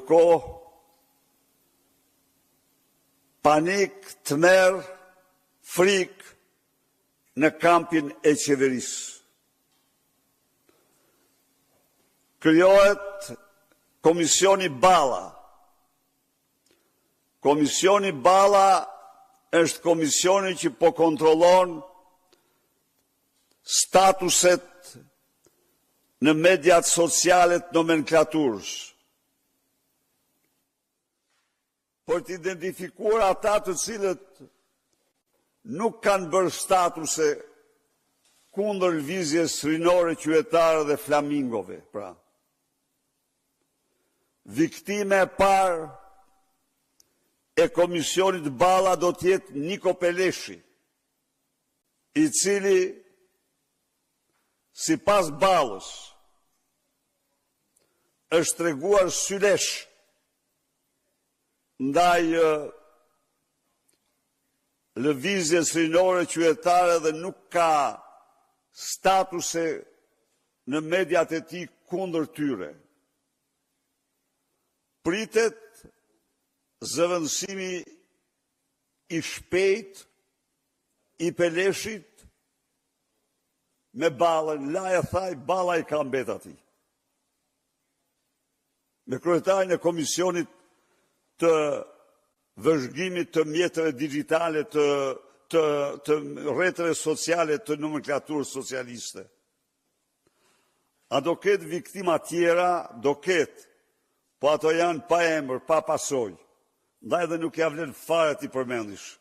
kohë, panik, tmerr, frikë në kampin e qeverisë. Krijohet Komisioni Balla. Komisioni Balla është komisioni që po kontrollon statuset në mediat sociale të nomenklaturës, për të identifikuar ata të cilët nuk kanë bërë statuse kundër lëvizjes rinore qytetare dhe flamingove, pra. Viktime e parë e Komisionit Balla do të jetë Niko Peleshi, i cili, sipas Ballës, është treguar sylesh ndaj lëvizjes rinore qytetare dhe nuk ka statuse në mediat e tij kundër tyre. Pritet zëvendësimi i shpejt i Peleshit me Ballën. Laja thaj, Balla i ka mbet atij. Me kryetarin e Komisionit të vëzhgimit të mjetëve digjitale të rrjeteve sociale të nomenklaturës socialiste. A do ketë viktima tjera? Do ketë, po ato janë pa emër, pa pasojë. Ndaj dhe nuk ja vlen fare ti përmendish.